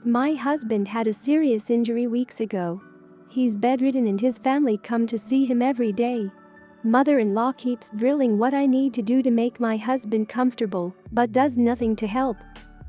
My husband had a serious injury weeks ago. He's bedridden and his family come to see him every day. Mother-in-law keeps drilling what I need to do to make my husband comfortable, but does nothing to help.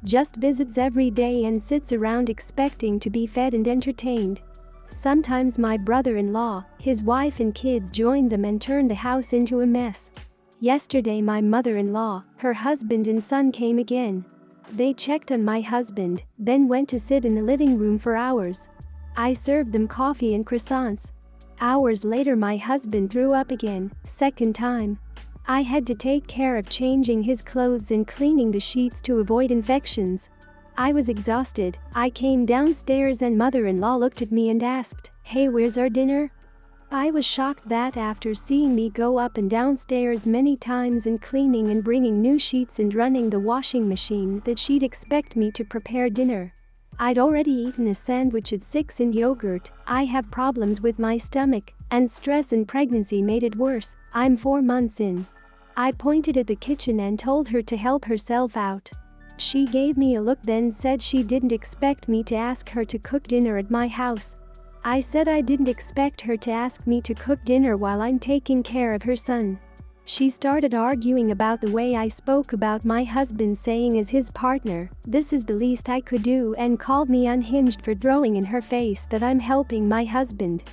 Just visits every day and sits around expecting to be fed and entertained. Sometimes my brother-in-law, his wife and kids join them and turn the house into a mess. Yesterday my mother-in-law, her husband and son came again. They checked on my husband, then went to sit in the living room for hours. I served them coffee and croissants. Hours later my husband threw up again, second time. I had to take care of changing his clothes and cleaning the sheets to avoid infections. I was exhausted. I came downstairs and mother-in-law looked at me and asked, "Hey, where's our dinner?" I was shocked that after seeing me go up and downstairs many times and cleaning and bringing new sheets and running the washing machine that she'd expect me to prepare dinner. I'd already eaten a sandwich at 6 and yogurt. I have problems with my stomach, and stress and pregnancy made it worse. I'm 4 months in. I pointed at the kitchen and told her to help herself out. She gave me a look then said she didn't expect me to ask her to cook dinner at my house. I said I didn't expect her to ask me to cook dinner while I'm taking care of her son. She started arguing about the way I spoke about my husband, saying as his partner, this is the least I could do, and called me unhinged for throwing in her face that I'm helping my husband.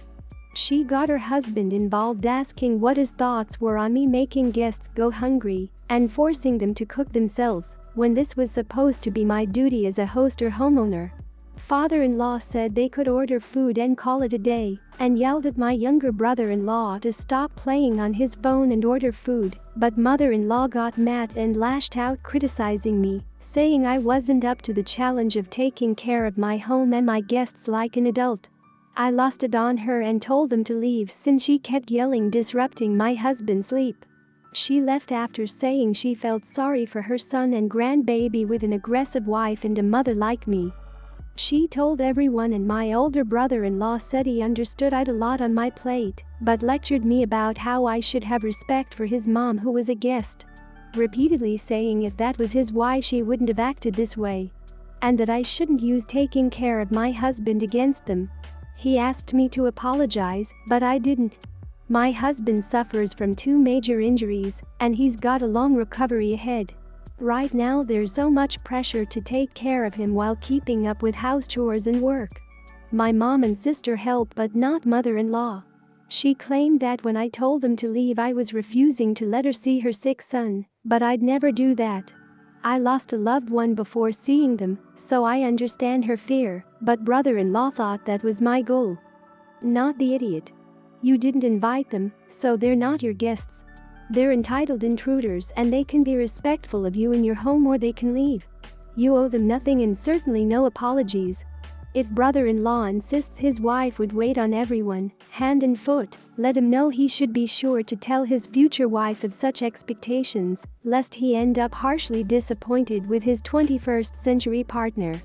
She got her husband involved, asking what his thoughts were on me making guests go hungry and forcing them to cook themselves, when this was supposed to be my duty as a host or homeowner. Father-in-law said they could order food and call it a day, and yelled at my younger brother-in-law to stop playing on his phone and order food, but mother-in-law got mad and lashed out, criticizing me, saying I wasn't up to the challenge of taking care of my home and my guests like an adult. I lost it on her and told them to leave since she kept yelling, disrupting my husband's sleep. She left after saying she felt sorry for her son and grandbaby with an aggressive wife and a mother like me. She told everyone, and my older brother-in-law said he understood I'd a lot on my plate, but lectured me about how I should have respect for his mom who was a guest, repeatedly saying if that was his wife she wouldn't have acted this way, and that I shouldn't use taking care of my husband against them. He asked me to apologize, but I didn't. My husband suffers from 2 major injuries, and he's got a long recovery ahead. Right now there's so much pressure to take care of him while keeping up with house chores and work. My mom and sister help, but not mother-in-law. She claimed that when I told them to leave I was refusing to let her see her sick son, but I'd never do that. I lost a loved one before seeing them, so I understand her fear, but brother-in-law thought that was my goal. Not the idiot. You didn't invite them, so they're not your guests. They're entitled intruders and they can be respectful of you in your home or they can leave. You owe them nothing and certainly no apologies. If brother-in-law insists his wife would wait on everyone, hand and foot, let him know he should be sure to tell his future wife of such expectations, lest he end up harshly disappointed with his 21st century partner.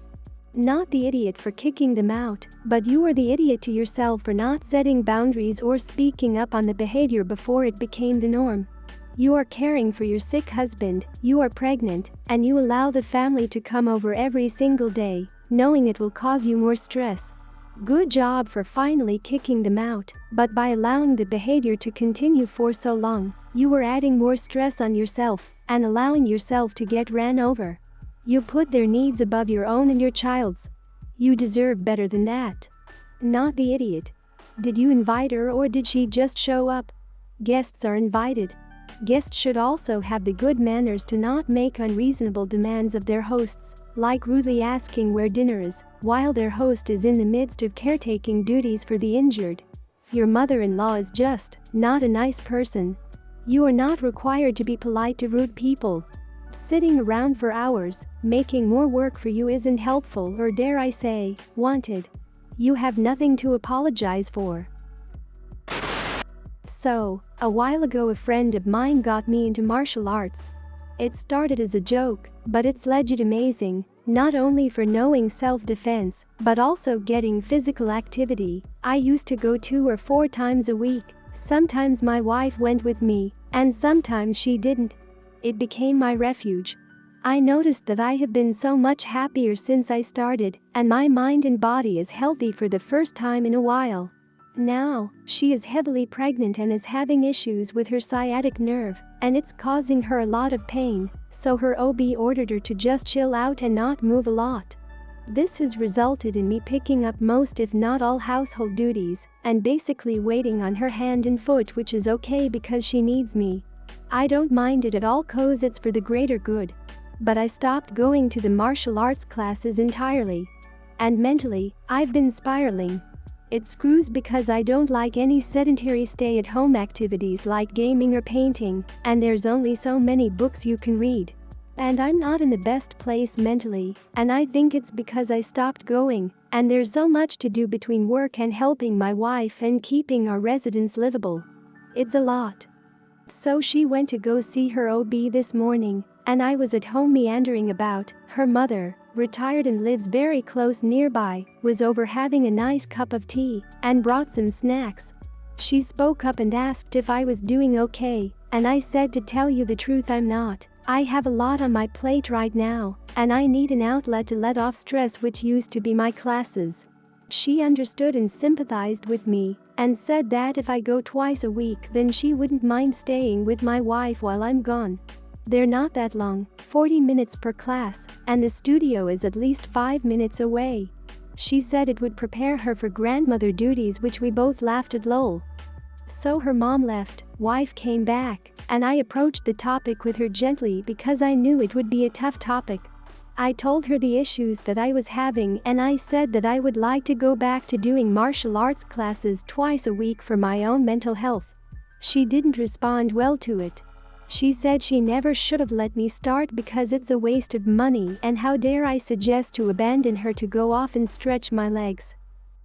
Not the idiot for kicking them out, but you are the idiot to yourself for not setting boundaries or speaking up on the behavior before it became the norm. You are caring for your sick husband, you are pregnant, and you allow the family to come over every single day, knowing it will cause you more stress. Good job for finally kicking them out, but by allowing the behavior to continue for so long, you were adding more stress on yourself and allowing yourself to get ran over. You put their needs above your own and your child's. You deserve better than that. Not the idiot. Did you invite her or did she just show up? Guests are invited. Guests should also have the good manners to not make unreasonable demands of their hosts, like rudely asking where dinner is, while their host is in the midst of caretaking duties for the injured. Your mother-in-law is just not a nice person. You are not required to be polite to rude people. Sitting around for hours, making more work for you isn't helpful or, dare I say, wanted. You have nothing to apologize for. So, a while ago a friend of mine got me into martial arts. It started as a joke, but it's legit amazing, not only for knowing self-defense, but also getting physical activity. I used to go 2 or 4 times a week. Sometimes my wife went with me, and sometimes she didn't. It became my refuge. I noticed that I have been so much happier since I started, and my mind and body is healthy for the first time in a while. Now, she is heavily pregnant and is having issues with her sciatic nerve, and it's causing her a lot of pain, so her OB ordered her to just chill out and not move a lot. This has resulted in me picking up most if not all household duties and basically waiting on her hand and foot, which is okay because she needs me. I don't mind it at all cause it's for the greater good. But I stopped going to the martial arts classes entirely. And mentally, I've been spiraling. It screws because I don't like any sedentary stay-at-home activities like gaming or painting, and there's only so many books you can read. And I'm not in the best place mentally, and I think it's because I stopped going, and there's so much to do between work and helping my wife and keeping our residence livable. It's a lot. So she went to go see her OB this morning, and I was at home meandering about. Her mother, retired and lives very close nearby, was over having a nice cup of tea and brought some snacks. She spoke up and asked if I was doing okay, and I said to tell you the truth I'm not. I have a lot on my plate right now, and I need an outlet to let off stress, which used to be my classes. She understood and sympathized with me and said that if I go twice a week then she wouldn't mind staying with my wife while I'm gone. They're not that long, 40 minutes per class, and the studio is at least 5 minutes away. She said it would prepare her for grandmother duties, which we both laughed at lol. So her mom left, wife came back, and I approached the topic with her gently because I knew it would be a tough topic. I told her the issues that I was having and I said that I would like to go back to doing martial arts classes twice a week for my own mental health. She didn't respond well to it. She said she never should have let me start because it's a waste of money and how dare I suggest to abandon her to go off and stretch my legs.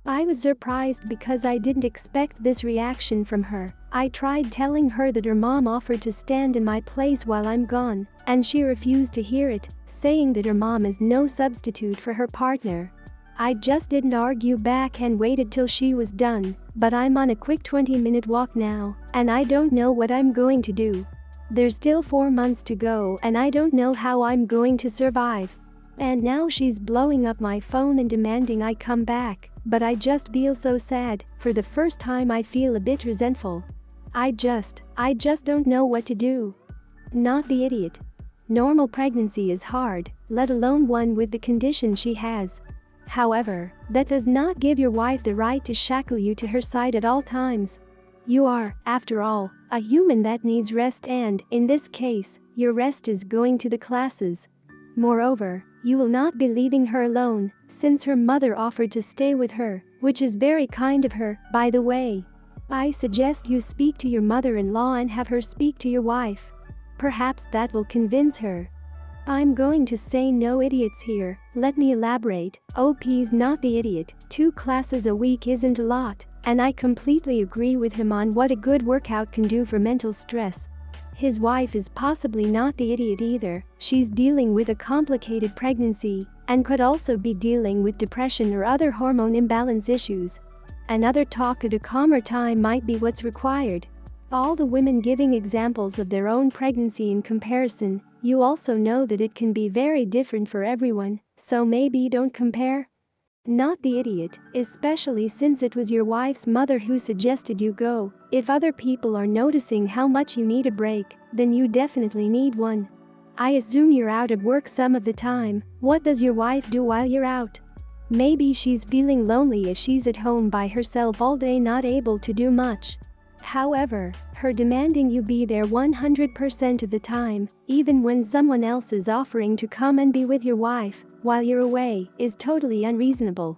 I was surprised because I didn't expect this reaction from her. I tried telling her that her mom offered to stand in my place while I'm gone, and she refused to hear it, saying that her mom is no substitute for her partner. I just didn't argue back and waited till she was done, but I'm on a quick 20-minute walk now, and I don't know what I'm going to do. There's still 4 months to go and I don't know how I'm going to survive. And now she's blowing up my phone and demanding I come back, but I just feel so sad. For the first time I feel a bit resentful. I just don't know what to do. Not the idiot. Normal pregnancy is hard, let alone one with the condition she has. However, that does not give your wife the right to shackle you to her side at all times. You are, after all, a human that needs rest, and, in this case, your rest is going to the classes. Moreover, you will not be leaving her alone, since her mother offered to stay with her, which is very kind of her, by the way. I suggest you speak to your mother-in-law and have her speak to your wife. Perhaps that will convince her. I'm going to say no idiots here, let me elaborate. OP's not the idiot, 2 classes a week isn't a lot, and I completely agree with him on what a good workout can do for mental stress. His wife is possibly not the idiot either, she's dealing with a complicated pregnancy, and could also be dealing with depression or other hormone imbalance issues. Another talk at a calmer time might be what's required. All the women giving examples of their own pregnancy in comparison, you also know that it can be very different for everyone, so maybe don't compare. Not the idiot, especially since it was your wife's mother who suggested you go. If other people are noticing how much you need a break, then you definitely need one. I assume you're out at work some of the time. What does your wife do while you're out? Maybe she's feeling lonely as she's at home by herself all day, not able to do much. However, her demanding you be there 100% of the time, even when someone else is offering to come and be with your wife while you're away, is totally unreasonable.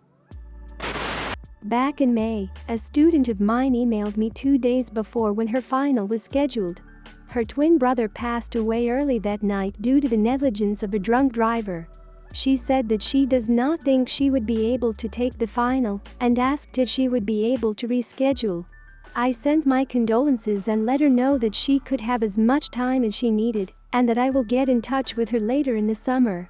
Back in May, a student of mine emailed me 2 days before when her final was scheduled. Her twin brother passed away early that night due to the negligence of a drunk driver. She said that she does not think she would be able to take the final and asked if she would be able to reschedule. I sent my condolences and let her know that she could have as much time as she needed and that I will get in touch with her later in the summer.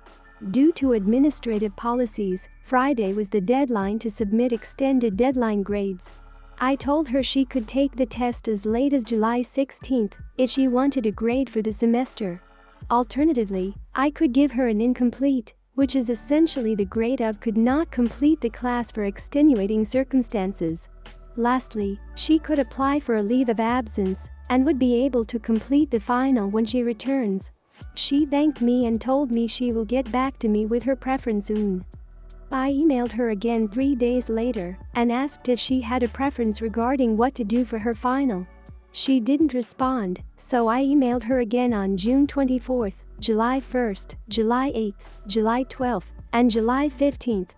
Due to administrative policies, Friday was the deadline to submit extended deadline grades. I told her she could take the test as late as July 16th if she wanted a grade for the semester. Alternatively, I could give her an incomplete, which is essentially the grade of could not complete the class for extenuating circumstances. Lastly, she could apply for a leave of absence and would be able to complete the final when she returns. She thanked me and told me she will get back to me with her preference soon. I emailed her again 3 days later and asked if she had a preference regarding what to do for her final. She didn't respond, so I emailed her again on June 24th, July 1st, July 8th, July 12th, and July 15th.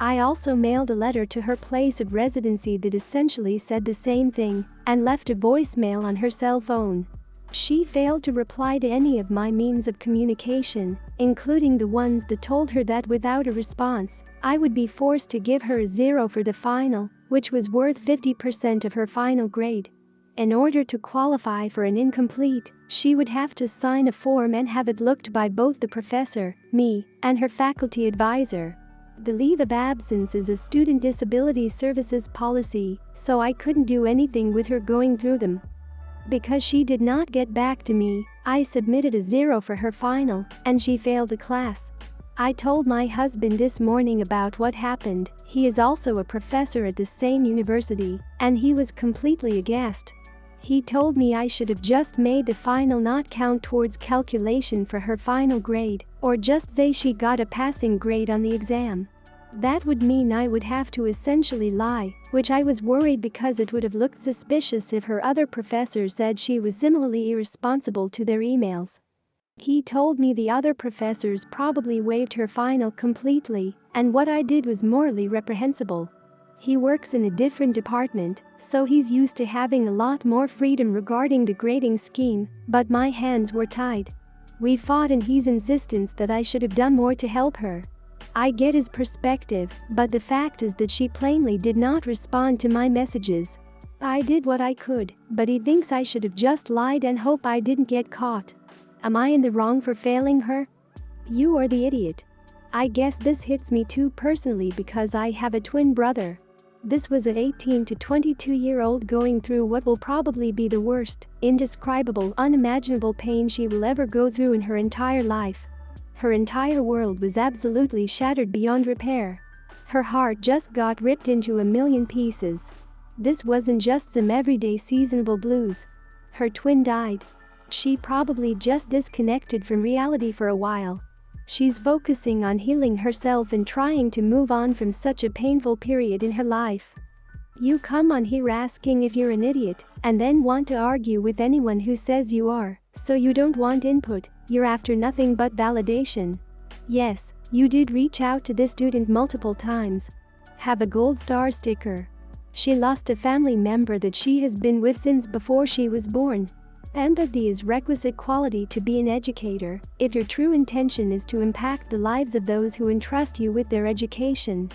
I also mailed a letter to her place of residency that essentially said the same thing and left a voicemail on her cell phone. She failed to reply to any of my means of communication, including the ones that told her that without a response, I would be forced to give her a 0 for the final, which was worth 50% of her final grade. In order to qualify for an incomplete, she would have to sign a form and have it looked by both the professor, me, and her faculty advisor. The leave of absence is a student disability services policy, so I couldn't do anything with her going through them. Because she did not get back to me, I submitted a 0 for her final, and she failed the class. I told my husband this morning about what happened. He is also a professor at the same university, and he was completely aghast. He told me I should have just made the final not count towards calculation for her final grade, or just say she got a passing grade on the exam. That would mean I would have to essentially lie, which I was worried because it would have looked suspicious if her other professors said she was similarly irresponsible to their emails. He told me the other professors probably waived her final completely, and what I did was morally reprehensible. He works in a different department, so he's used to having a lot more freedom regarding the grading scheme, but my hands were tied. We fought and his insistence that I should have done more to help her. I get his perspective, but the fact is that she plainly did not respond to my messages. I did what I could, but he thinks I should have just lied and hope I didn't get caught. Am I in the wrong for failing her? You are the idiot. I guess this hits me too personally because I have a twin brother. This was an 18 to 22-year-old going through what will probably be the worst, indescribable, unimaginable pain she will ever go through in her entire life. Her entire world was absolutely shattered beyond repair. Her heart just got ripped into a million pieces. This wasn't just some everyday seasonable blues. Her twin died. She probably just disconnected from reality for a while. She's focusing on healing herself and trying to move on from such a painful period in her life. You come on here asking if you're an idiot, and then want to argue with anyone who says you are, so you don't want input, you're after nothing but validation. Yes, you did reach out to this student multiple times. Have a gold star sticker. She lost a family member that she has been with since before she was born. Empathy is requisite quality to be an educator if your true intention is to impact the lives of those who entrust you with their education.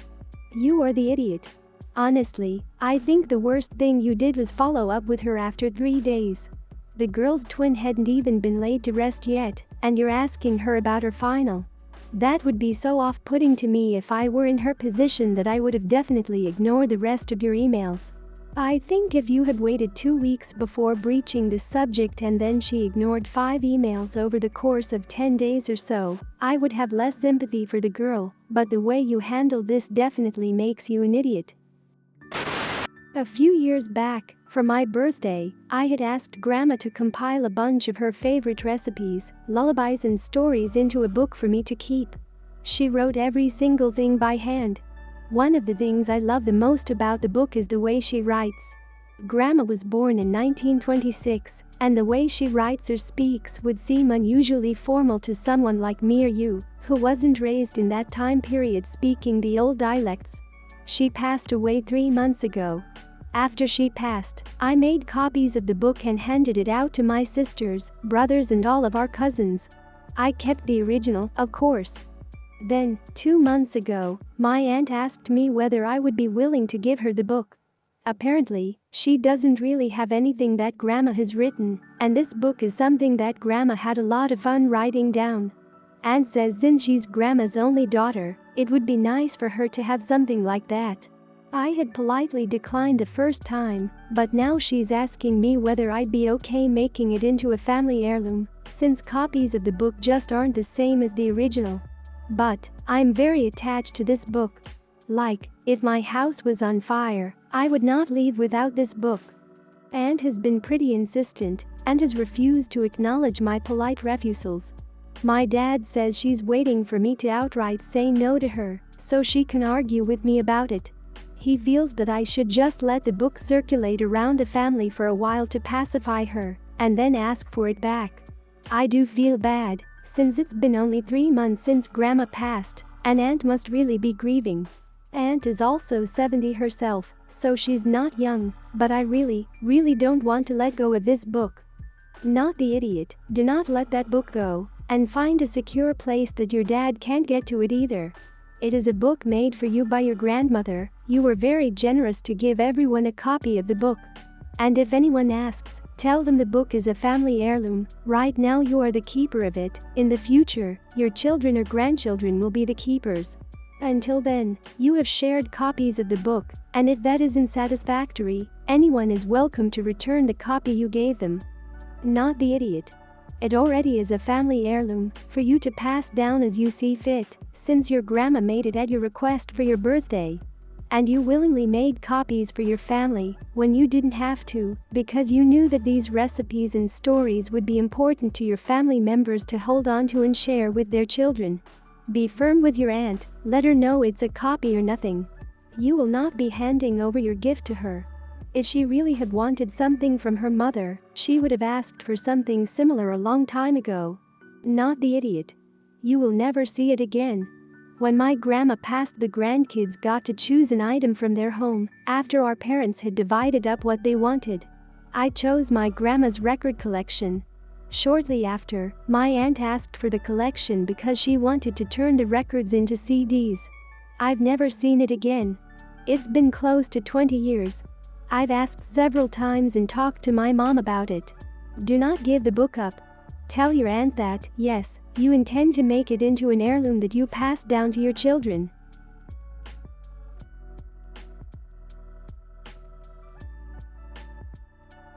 You are the idiot. Honestly, I think the worst thing you did was follow up with her after 3 days. The girl's twin hadn't even been laid to rest yet, and you're asking her about her final. That would be so off-putting to me if I were in her position that I would have definitely ignored the rest of your emails. I think if you had waited 2 weeks before breaching the subject and then she ignored 5 emails over the course of 10 days or so, I would have less sympathy for the girl, but the way you handled this definitely makes you an idiot. A few years back, for my birthday, I had asked Grandma to compile a bunch of her favorite recipes, lullabies and stories into a book for me to keep. She wrote every single thing by hand. One of the things I love the most about the book is the way she writes. Grandma was born in 1926, and the way she writes or speaks would seem unusually formal to someone like me or you, who wasn't raised in that time period speaking the old dialects. She passed away 3 months ago. After she passed, I made copies of the book and handed it out to my sisters, brothers and all of our cousins. I kept the original, of course. Then, 2 months ago, my aunt asked me whether I would be willing to give her the book. Apparently, she doesn't really have anything that Grandma has written, and this book is something that Grandma had a lot of fun writing down. Aunt says since she's Grandma's only daughter, it would be nice for her to have something like that. I had politely declined the first time, but now she's asking me whether I'd be okay making it into a family heirloom, since copies of the book just aren't the same as the original. But I'm very attached to this book. Like, if my house was on fire, I would not leave without this book. Aunt has been pretty insistent and has refused to acknowledge my polite refusals. My dad says she's waiting for me to outright say no to her so she can argue with me about it. He feels that I should just let the book circulate around the family for a while to pacify her and then ask for it back. I do feel bad, since it's been only 3 months since Grandma passed, and Aunt must really be grieving. Aunt is also 70 herself, so she's not young, but I really don't want to let go of this book. Not the idiot, do not let that book go, and find a secure place that your dad can't get to it either. It is a book made for you by your grandmother. You were very generous to give everyone a copy of the book. And if anyone asks, tell them the book is a family heirloom. Right now you are the keeper of it. In the future, your children or grandchildren will be the keepers. Until then, you have shared copies of the book, and if that isn't satisfactory, anyone is welcome to return the copy you gave them. Not the idiot. It already is a family heirloom for you to pass down as you see fit, since your grandma made it at your request for your birthday. And you willingly made copies for your family when you didn't have to, because you knew that these recipes and stories would be important to your family members to hold on to and share with their children. Be firm with your aunt, let her know it's a copy or nothing. You will not be handing over your gift to her. If she really had wanted something from her mother, she would have asked for something similar a long time ago. Not the idiot. You will never see it again. When my grandma passed, the grandkids got to choose an item from their home after our parents had divided up what they wanted. I chose my grandma's record collection. Shortly after, my aunt asked for the collection because she wanted to turn the records into CDs. I've never seen it again. It's been close to 20 years. I've asked several times and talked to my mom about it. Do not give the book up. Tell your aunt that, yes, you intend to make it into an heirloom that you pass down to your children.